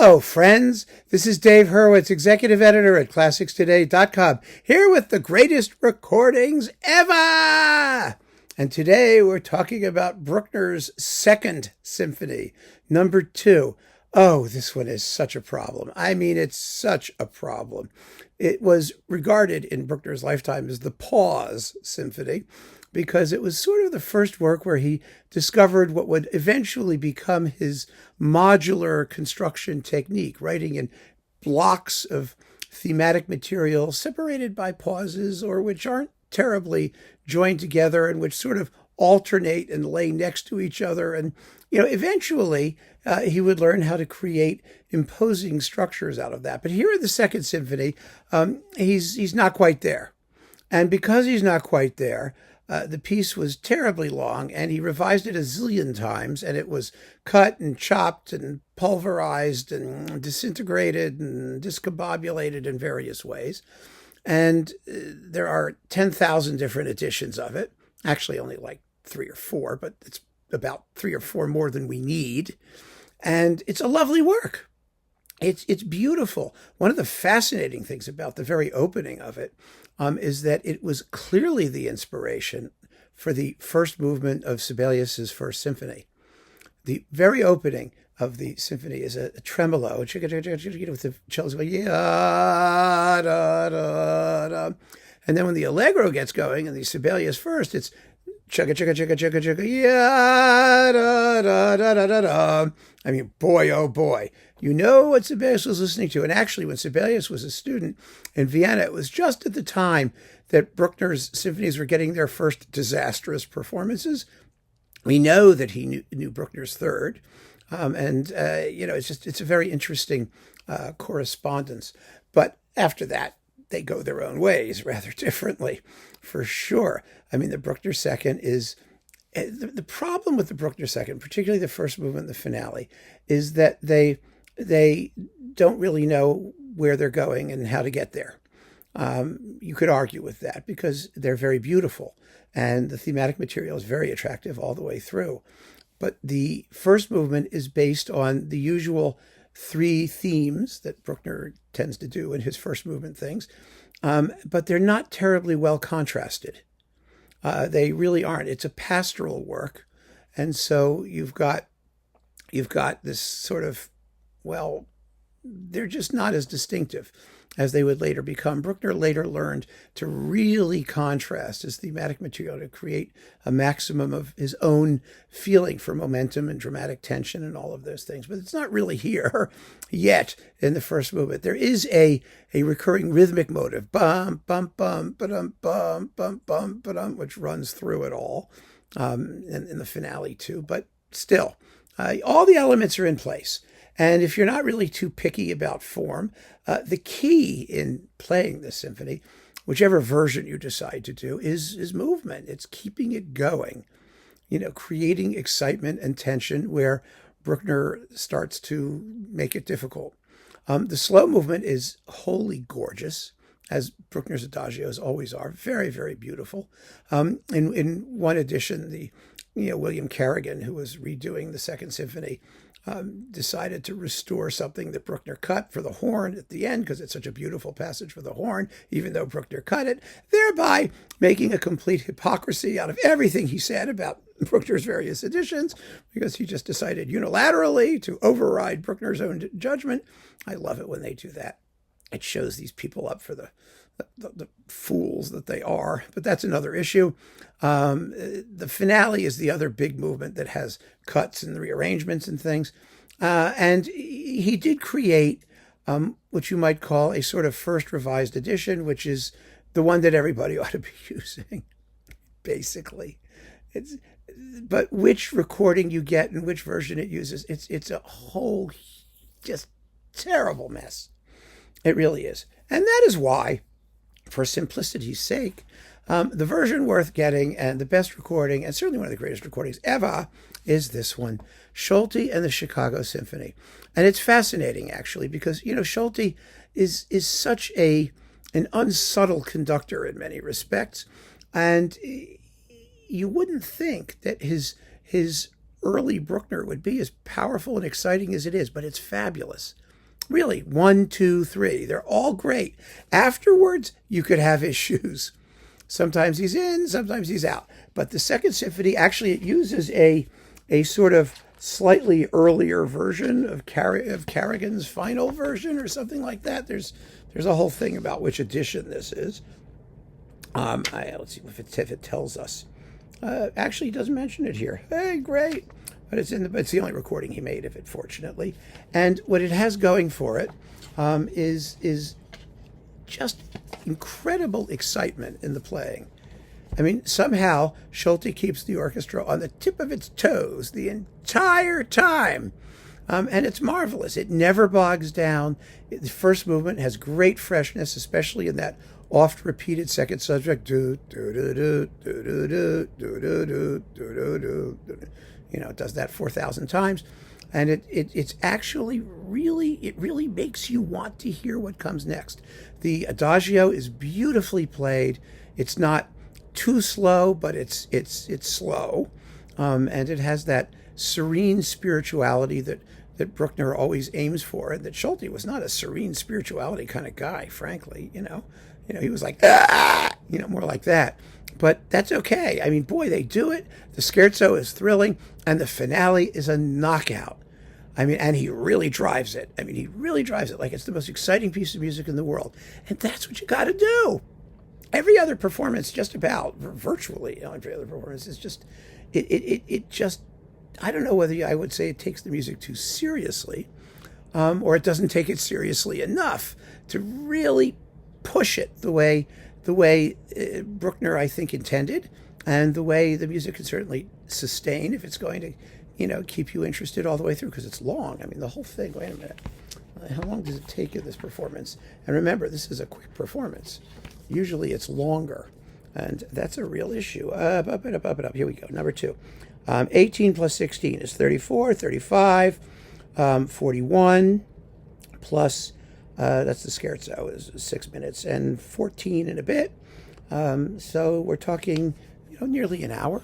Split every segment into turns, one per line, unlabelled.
Hello, friends. This is Dave Hurwitz, executive editor at ClassicsToday.com, here with the greatest recordings ever. And today we're talking about Bruckner's Second Symphony, number 2. Oh, this one is such a problem. I mean, it's such a problem. It was regarded in Bruckner's lifetime as the Pause Symphony, because it was sort of the first work where he discovered what would eventually become his modular construction technique, writing in blocks of thematic material separated by pauses or which aren't terribly joined together and which sort of alternate and lay next to each other. And, eventually he would learn how to create imposing structures out of that. But here in the Second Symphony, he's not quite there. And because he's not quite there, the piece was terribly long, and he revised it a zillion times, and it was cut and chopped and pulverized and disintegrated and discombobulated in various ways. And there are 10,000 different editions of it. Actually, only like 3 or 4, but it's about 3 or 4 more than we need. And it's a lovely work. It's beautiful. One of the fascinating things about the very opening of it is that it was clearly the inspiration for the first movement of Sibelius's First Symphony. The very opening of the symphony is a tremolo with the cellos going, yeah, da, da, da. And then when the allegro gets going and the Sibelius first, it's chugga, chugga, chugga, chugga, chugga, yeah, da, da, da, da, da, da. I mean, boy, oh boy. You know what Sibelius was listening to. And actually, when Sibelius was a student in Vienna, it was just at the time that Bruckner's symphonies were getting their first disastrous performances. We know that he knew Bruckner's Third. It's a very interesting correspondence. But after that, they go their own ways rather differently, for sure. I mean, the Bruckner Second is... The problem with the Bruckner Second, particularly the first movement, the finale, is that they don't really know where they're going and how to get there. You could argue with that because they're very beautiful and the thematic material is very attractive all the way through. But the first movement is based on the usual 3 themes that Bruckner tends to do in his first movement things, but they're not terribly well contrasted. They really aren't. It's a pastoral work, and so you've got this sort of, well, they're just not as distinctive as they would later become. Bruckner later learned to really contrast his thematic material to create a maximum of his own feeling for momentum and dramatic tension and all of those things. But it's not really here yet in the first movement. There is a recurring rhythmic motive, bum, bum, bum, ba-dum, bum, bum, bum, ba-dum, which runs through it all in the finale too. But still, all the elements are in place. And if you're not really too picky about form, the key in playing this symphony, whichever version you decide to do, is movement. It's keeping it going, creating excitement and tension where Bruckner starts to make it difficult. The slow movement is wholly gorgeous, as Bruckner's adagios always are. Very, very beautiful. In one edition, William Kerrigan, who was redoing the Second Symphony, decided to restore something that Bruckner cut for the horn at the end because it's such a beautiful passage for the horn, even though Bruckner cut it, thereby making a complete hypocrisy out of everything he said about Bruckner's various editions because he just decided unilaterally to override Bruckner's own judgment. I love it when they do that. It shows these people up for the fools that they are, but that's another issue. The finale is the other big movement that has cuts and rearrangements and things. And he did create what you might call a sort of first revised edition, which is the one that everybody ought to be using, basically. But which recording you get and which version it uses, it's a whole just terrible mess. It really is. And that is why, for simplicity's sake, the version worth getting and the best recording, and certainly one of the greatest recordings ever, is this one, Solti and the Chicago Symphony. And it's fascinating, actually, because, Solti is such an unsubtle conductor in many respects. And you wouldn't think that his early Bruckner would be as powerful and exciting as it is, but it's fabulous. Really, 1, 2, 3. They're all great. Afterwards, you could have issues. Sometimes he's in, sometimes he's out. But the Second Symphony, actually, it uses a sort of slightly earlier version of Carrigan's final version or something like that. There's a whole thing about which edition this is. Let's see if it tells us. Actually, he doesn't mention it here. Hey, great. But it's the only recording he made of it, fortunately. And what it has going for it is just incredible excitement in the playing. I mean, somehow Solti keeps the orchestra on the tip of its toes the entire time. And it's marvelous. It never bogs down. The first movement has great freshness, especially in that oft-repeated second subject. Do do do do do do do do do do do do. It does that 4,000 times, and it's actually really makes you want to hear what comes next. The adagio is beautifully played. It's not too slow, but it's slow, and it has that serene spirituality that Bruckner always aims for, and that Solti was not a serene spirituality kind of guy, frankly. He was like more like that. But that's okay. I mean, boy, they do it. The scherzo is thrilling, and the finale is a knockout. I mean, and he really drives it. I mean, he really drives it like it's the most exciting piece of music in the world. And that's what you got to do. Every other performance, just about, virtually every other performance, is just, it just, I don't know whether I would say it takes the music too seriously, or it doesn't take it seriously enough to really push it the way Bruckner, I think, intended, and the way the music can certainly sustain if it's going to, keep you interested all the way through, because it's long. I mean, the whole thing. Wait a minute. How long does it take in this performance? And remember, this is a quick performance. Usually it's longer, and that's a real issue. Up it up. Here we go. Number 2. 18 plus 16 is 34, 35, 41 plus... that's the scherzo, is 6 minutes and 14 and a bit. So we're talking, nearly an hour.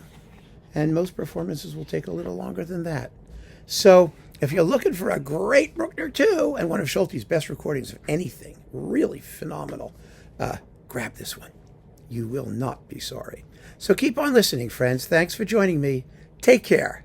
And most performances will take a little longer than that. So if you're looking for a great Bruckner 2 and one of Solti's best recordings of anything, really phenomenal, grab this one. You will not be sorry. So keep on listening, friends. Thanks for joining me. Take care.